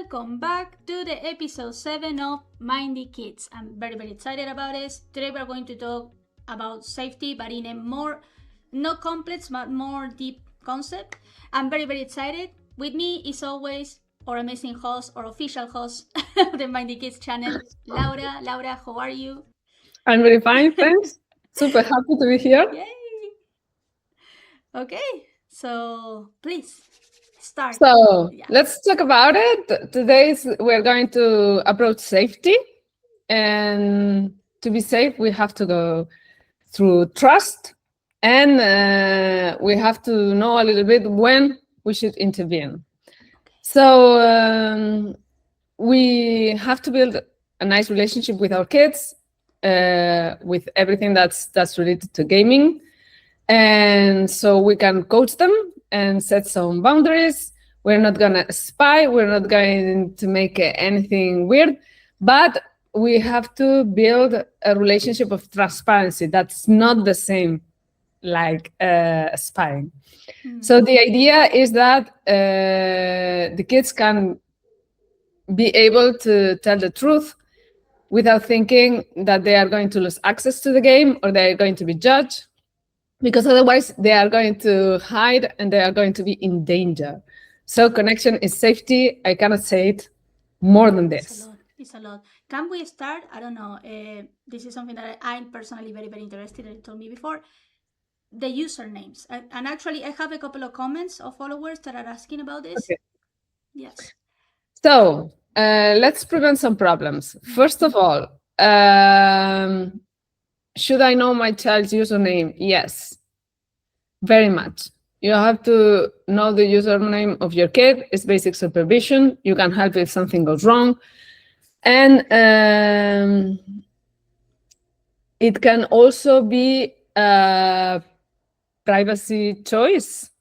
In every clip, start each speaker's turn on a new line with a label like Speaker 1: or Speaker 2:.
Speaker 1: welcome back to the episode 7 of MindyKids. I'm very, very excited about this. Today we're going to talk about safety, but in a more, not complex, but more deep concept. I'm very, very excited. With me is always our amazing host, or official host of the MindyKids channel, Laura. Laura, how are you?
Speaker 2: I'm very fine, thanks. Super happy to be here.
Speaker 1: Yay! Okay, so please start.
Speaker 2: So
Speaker 1: Yeah.
Speaker 2: let's talk about it. Today we're going to approach safety. And to be safe, we have to go through trust. And we have to know a little bit when we should intervene. So we have to build a nice relationship with our kids, with everything that's related to gaming. And so we can coach them and set some boundaries. We're not going to spy. We're not going to make anything weird. But we have to build a relationship of transparency. That's not the same like spying. So the idea is that the kids can be able to tell the truth without thinking that they are going to lose access to the game or they are going to be judged, because otherwise they are going to hide and they are going to be in danger. So connection is safety. I cannot say it more than this.
Speaker 1: It's a lot. Can we start? I don't know. This is something that I'm personally very, very interested in. You told me before. The usernames. And actually, I have a couple of comments of followers that are asking about this.
Speaker 2: Okay.
Speaker 1: Yes.
Speaker 2: So let's prevent some problems. First of all, should I know my child's username? Yes, very much. You have to know the username of your kid. It's basic supervision. You can help if something goes wrong. And it can also be a privacy choice.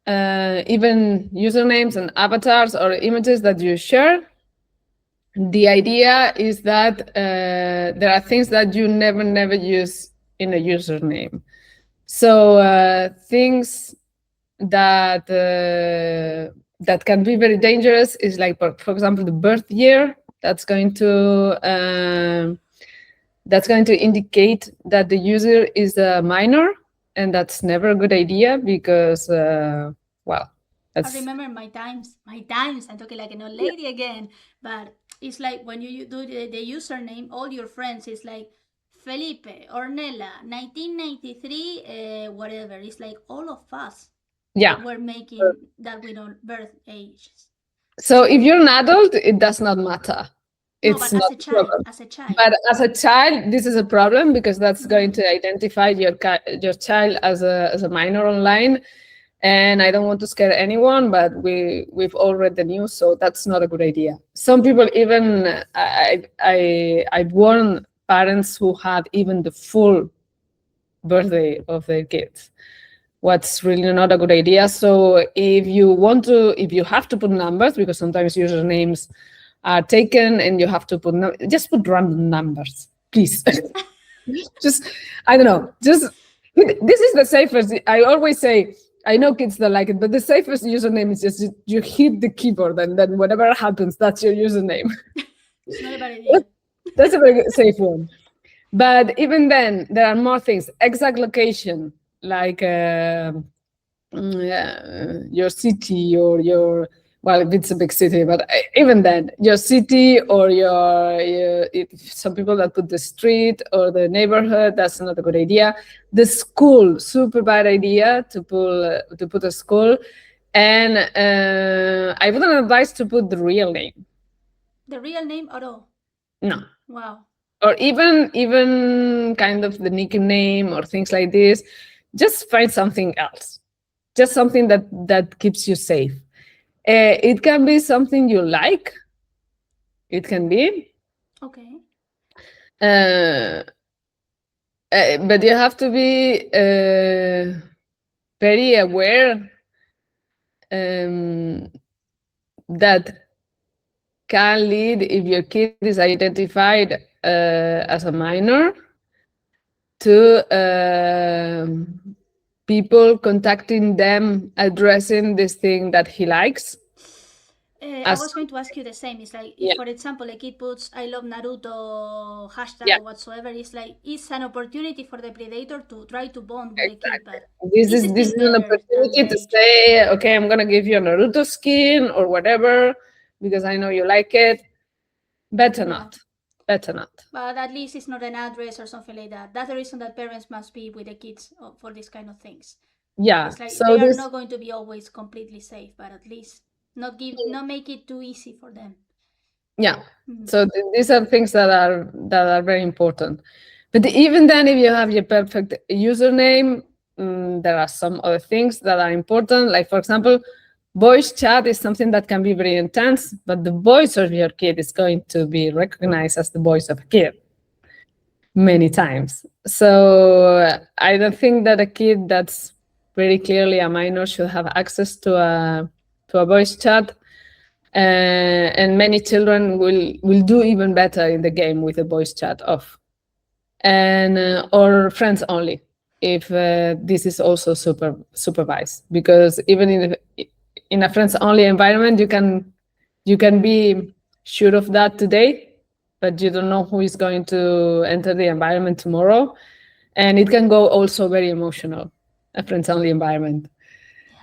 Speaker 2: Even usernames and avatars or images that you share. The idea is that there are things that you never use in a username. So things that that can be very dangerous is like, for example, the birth year. That's going to indicate that the user is a minor, and that's never a good idea because, well, that's...
Speaker 1: I remember my times. I'm talking like an old lady again, but it's like when you do the username, all your friends, it's like Felipe, Ornella, 1993, whatever. It's like all of us.
Speaker 2: Yeah.
Speaker 1: We're making that with our birth ages.
Speaker 2: So if you're an adult, it does not matter.
Speaker 1: It's no, but as a child.
Speaker 2: But as a child, this is a problem because that's going to identify your child as a minor online. And I don't want to scare anyone, but we've all read the news, so that's not a good idea. Some people even, I've warned parents who had even the full birthday of their kids. What's really not a good idea. So if you have to put numbers, because sometimes usernames are taken and you have to just put random numbers, please. Just, I don't know, this is the safest. I always say, I know kids don't like it, but the safest username is just you hit the keyboard and then whatever happens, that's your username.
Speaker 1: It's not a bad idea.
Speaker 2: That's a very safe one. But even then, there are more things. Exact location, like your city or your, well, if it's a big city, but even then, your city or if some people that put the street or the neighborhood, that's not a good idea. The school, super bad idea to put a school. And I wouldn't advise to put the real name.
Speaker 1: The real name at all?
Speaker 2: No.
Speaker 1: Wow.
Speaker 2: Or even kind of the nickname or things like this. Just find something else. Just something that keeps you safe. It can be something you like. It can be.
Speaker 1: Okay.
Speaker 2: But you have to be very aware that can lead, if your kid is identified as a minor, to people contacting them, addressing this thing that he likes.
Speaker 1: I was going to ask you the same. It's like if,
Speaker 2: yeah,
Speaker 1: for example, a kid puts "I love Naruto" hashtag
Speaker 2: yeah,
Speaker 1: or whatsoever, it's like it's an opportunity for the predator to try to bond with the kid,
Speaker 2: exactly.
Speaker 1: but
Speaker 2: This
Speaker 1: it's
Speaker 2: is this
Speaker 1: still
Speaker 2: is an
Speaker 1: better than
Speaker 2: opportunity to
Speaker 1: they.
Speaker 2: say, okay, I'm gonna give you a Naruto skin or whatever because I know you like it. Better
Speaker 1: Yeah,
Speaker 2: not. Better not.
Speaker 1: but at least it's not an address or something like that. That's the reason that parents must be with the kids for these kind of things.
Speaker 2: Yeah.
Speaker 1: It's like
Speaker 2: So
Speaker 1: they are
Speaker 2: this
Speaker 1: not going to be always completely safe, but at least not make it too easy for them.
Speaker 2: yeah.
Speaker 1: Mm.
Speaker 2: So these are things that are very important. But even then, if you have your perfect username, there are some other things that are important. Like for example, voice chat is something that can be very intense, but the voice of your kid is going to be recognized as the voice of a kid many times. So I don't think that a kid that's very clearly a minor should have access to a voice chat. And many children will do even better in the game with the voice chat off, and or friends only if this is also supervised, because even in a friends only environment you can be sure of that today, but you don't know who is going to enter the environment tomorrow, and it can go also very emotional, a friends only environment.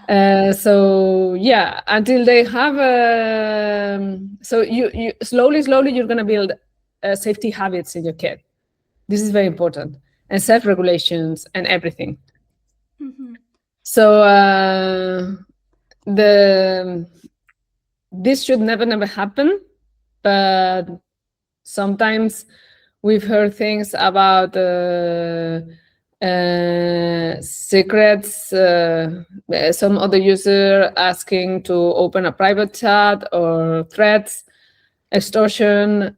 Speaker 2: So yeah, until they have so you slowly you're going to build safety habits in your kid. This is very important, and self-regulations and everything.
Speaker 1: Mm-hmm.
Speaker 2: So the this should never happen, but sometimes we've heard things about secrets, some other user asking to open a private chat, or threats, extortion.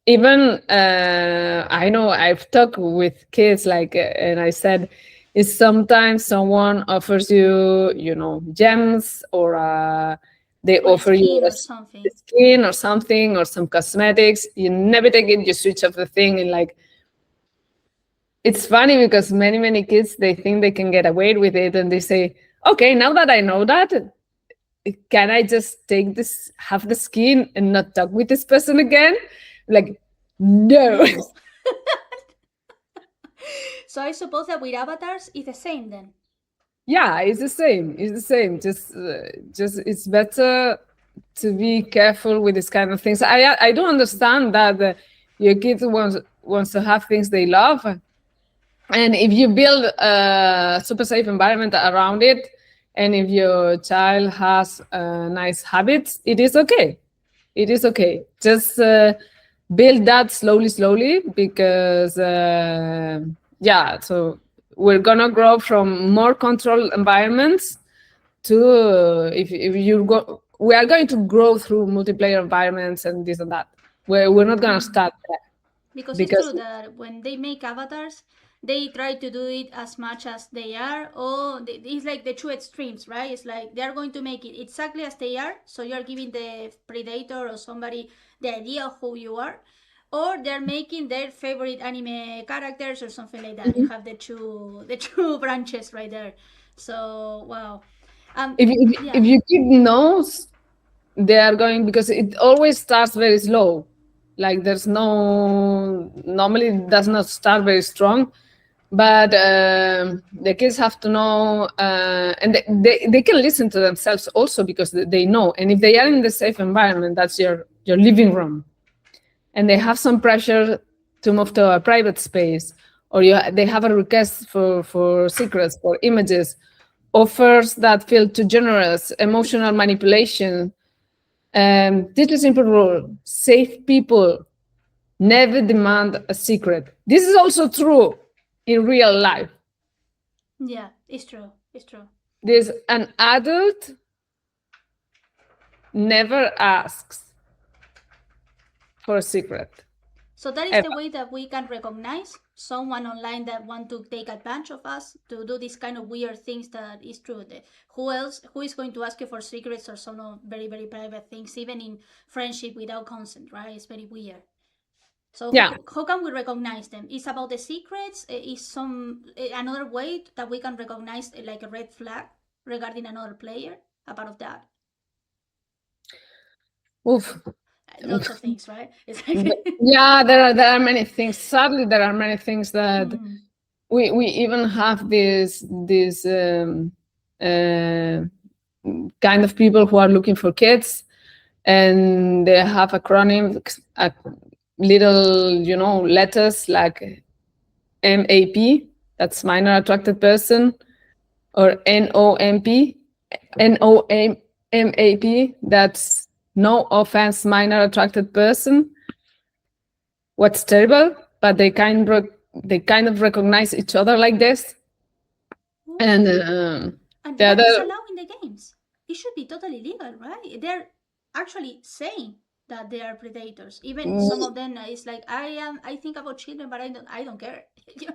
Speaker 2: Even I know I've talked with kids, like, and I said, is sometimes someone offers you, gems, or they
Speaker 1: Or
Speaker 2: offer you
Speaker 1: skin or
Speaker 2: a
Speaker 1: something.
Speaker 2: skin or something, or some cosmetics. You never take it. You switch off the thing, and like, it's funny because many kids, they think they can get away with it, and they say, okay, now that I know that, can I just take this, have the skin, and not talk with this person again? Like, no.
Speaker 1: No. So I suppose that with avatars it's the same then.
Speaker 2: Yeah, it's the same. It's the same. Just it's better to be careful with this kind of things. I do understand that your kids wants to have things they love, and if you build a super safe environment around it, and if your child has nice habits, it is okay. It is okay. Just build that slowly, because yeah, so we're gonna grow from more controlled environments to if you go, we are going to grow through multiplayer environments and this and that. We're not gonna start there,
Speaker 1: Because it's true
Speaker 2: because
Speaker 1: that when they make avatars, they try to do it as much as they are, or it's like the two extremes, right? It's like they are going to make it exactly as they are, so you're giving the predator or somebody the idea of who you are, or they're making their favorite anime characters or something like that. You have the two branches right there. So wow.
Speaker 2: if
Speaker 1: Yeah.
Speaker 2: your kid knows, they are going, because it always starts very slow. Like, there's no, normally it does not start very strong, but the kids have to know, and they can listen to themselves also, because they know. And if they are in the safe environment, that's your living room, and they have some pressure to move to a private space, or they have a request for secrets, for images, offers that feel too generous, emotional manipulation. This is a simple rule: safe people never demand a secret. This is also true in real life.
Speaker 1: Yeah, it's true. It's true.
Speaker 2: There's an adult never asks for a secret,
Speaker 1: So that is
Speaker 2: ever.
Speaker 1: the way that we can recognize someone online that want to take advantage of us to do this kind of weird things. That is true. Who is going to ask you for secrets or some very private things, even in friendship without consent, right? It's very weird. So
Speaker 2: Yeah,
Speaker 1: how can we recognize them? It's about the secrets. Is some another way that we can recognize like a red flag regarding another player? A part of that.
Speaker 2: Oof.
Speaker 1: Lots of things, right? It's like
Speaker 2: Yeah, there are many things. Sadly, there are many things that we even have this kind of people who are looking for kids, and they have acronyms, little letters like MAP, that's minor attracted person, or NOMP, NOMAP, that's no offense minor attracted person. What's terrible, but they kind of recognize each other like this. And
Speaker 1: and
Speaker 2: the
Speaker 1: that is
Speaker 2: other,
Speaker 1: allowed in the games. It should be totally legal, right? They're actually saying that they are predators. Even some of them is like, I think about children, but I don't care.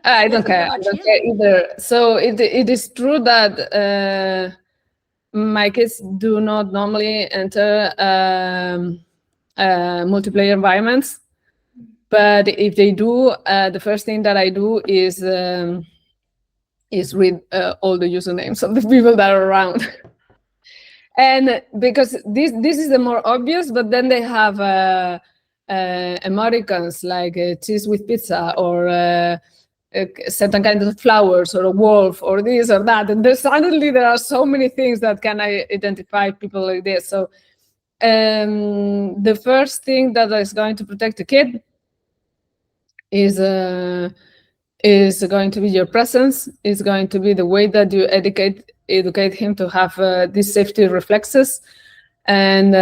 Speaker 2: I
Speaker 1: They're
Speaker 2: don't
Speaker 1: talking
Speaker 2: care.
Speaker 1: about
Speaker 2: I don't care
Speaker 1: children.
Speaker 2: either. So it is true that my kids do not normally enter multiplayer environments, but if they do, the first thing that I do is read all the usernames of the people that are around. And because this is the more obvious, but then they have emoticons like cheese with pizza, or certain kinds of flowers, or a wolf, or this or that, and suddenly there are so many things that can identify people like this. So the first thing that is going to protect a kid is going to be your presence, is going to be the way that you educate him to have these safety reflexes, and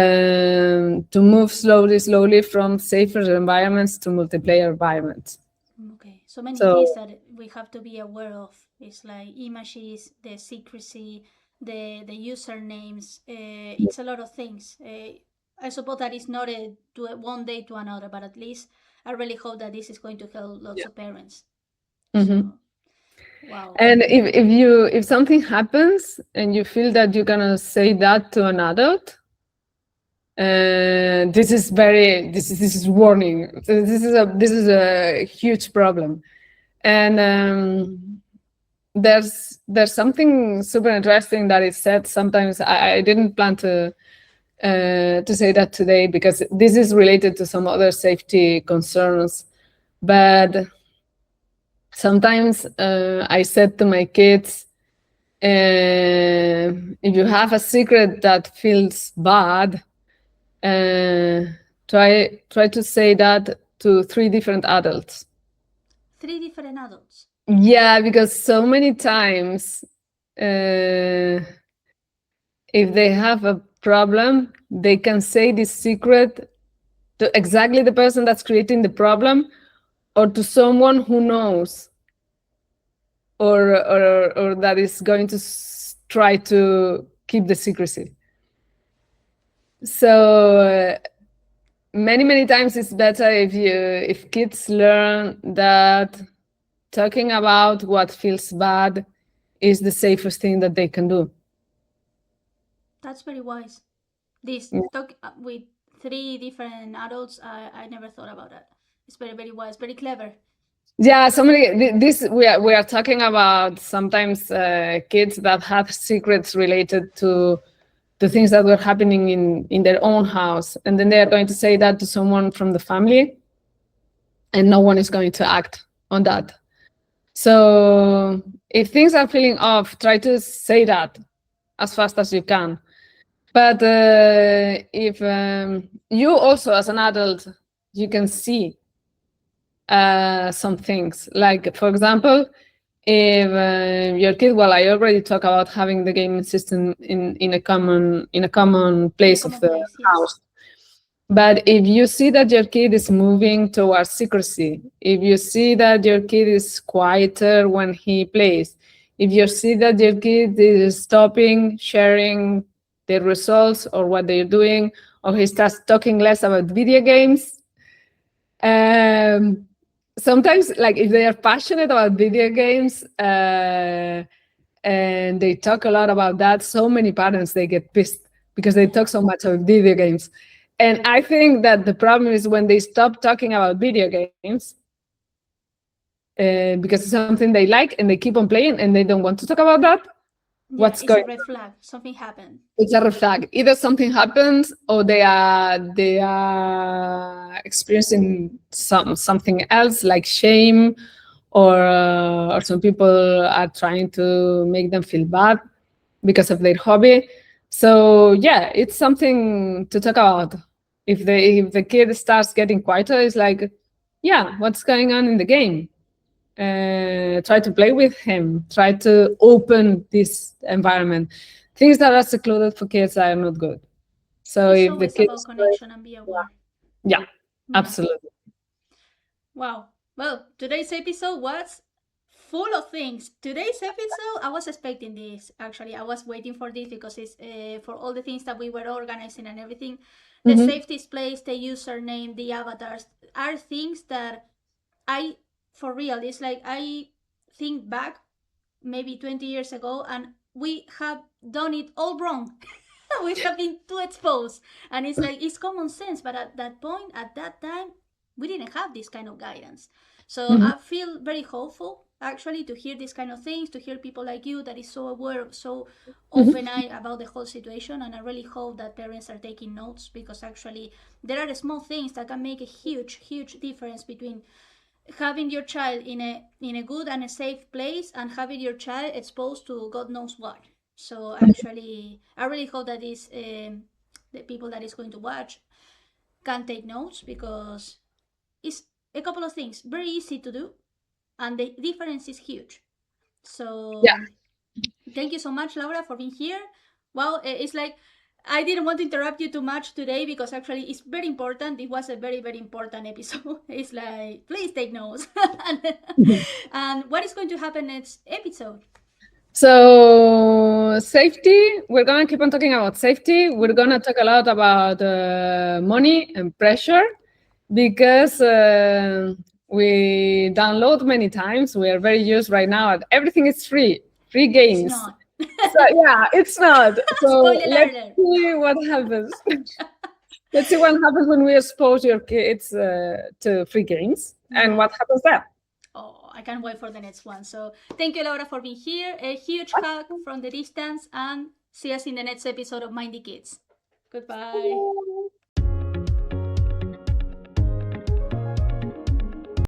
Speaker 2: to move slowly from safer environments to multiplayer environments.
Speaker 1: Okay, so many
Speaker 2: So
Speaker 1: things that we have to be aware of. It's like images, the secrecy, the usernames. It's a lot of things. I suppose that is not one day to another, but at least I really hope that this is going to help lots of parents. So, wow.
Speaker 2: And if something happens and you feel that you're gonna say that to an adult, this is warning. This is a huge problem. And there's something super interesting that is said sometimes. I didn't plan to say that today because this is related to some other safety concerns, but sometimes I said to my kids, if you have a secret that feels bad, try to say that to 3 different adults.
Speaker 1: 3 different adults.
Speaker 2: Yeah, because so many times, if they have a problem, they can say this secret to exactly the person that's creating the problem, or to someone who knows, or that is going to try to keep the secrecy. So many times it's better if kids learn that talking about what feels bad is the safest thing that they can do.
Speaker 1: That's very wise. This talk with 3 different adults, I never thought about that. It's very wise, very clever.
Speaker 2: Yeah, this we are talking about sometimes kids that have secrets related to things that were happening in their own house, and then they are going to say that to someone from the family, and no one is going to act on that. So if things are feeling off, try to say that as fast as you can. But if you also as an adult, you can see some things, like for example, if your kid, well, I already talked about having the gaming system in a common place of the house. But if you see that your kid is moving towards secrecy, if you see that your kid is quieter when he plays, if you see that your kid is stopping sharing their results or what they're doing, or he starts talking less about video games, sometimes, like if they are passionate about video games and they talk a lot about that, so many parents, they get pissed because they talk so much about video games. And I think that the problem is when they stop talking about video games because it's something they like and they keep on playing and they don't want to talk about that. what's
Speaker 1: it's
Speaker 2: going
Speaker 1: a red flag. Something happened.
Speaker 2: It's a red flag. Either something happens or they are experiencing something else like shame, or some people are trying to make them feel bad because of their hobby. So yeah, it's something to talk about. If the kid starts getting quieter, it's like, yeah, what's going on in the game? Try to play with him, try to open this environment. Things that are secluded for kids are not good. So
Speaker 1: It's
Speaker 2: if the
Speaker 1: always about
Speaker 2: kids,
Speaker 1: connection and be aware.
Speaker 2: yeah, absolutely.
Speaker 1: Wow. Well, today's episode was full of things. Today's episode, I was expecting this. Actually, I was waiting for this because it's for all the things that we were organizing and everything. The safety place, the username, the avatars are things that for real, it's like I think back maybe 20 years ago and we have done it all wrong. We have been too exposed. And it's like, it's common sense. But at that point, at that time, we didn't have this kind of guidance. So I feel very hopeful actually to hear these kind of things, to hear people like you that is so aware, so open-eyed about the whole situation. And I really hope that parents are taking notes, because actually there are small things that can make a huge, huge difference between having your child in a good and a safe place and having your child exposed to God knows what. So actually, I really hope that the people that is going to watch can take notes, because it's a couple of things very easy to do, and the difference is huge. So
Speaker 2: Yeah.
Speaker 1: thank you so much, Laura, for being here. Well, it's like I didn't want to interrupt you too much today, because actually it's very important. It was a very, very important episode. It's like, please take notes. And what is going to happen next episode?
Speaker 2: So safety, we're gonna keep on talking about safety. We're gonna talk a lot about money and pressure, because we download many times. We are very used right now. Everything is free games.
Speaker 1: It's not.
Speaker 2: So yeah, it's not. So
Speaker 1: Spoiler
Speaker 2: let's
Speaker 1: alert.
Speaker 2: see what happens. Let's see what happens when we expose your kids to free games, and what happens there.
Speaker 1: Oh, I can't wait for the next one. So thank you, Laura, for being here. A huge hug from the distance, and see us in the next episode of Mindy Kids. Goodbye.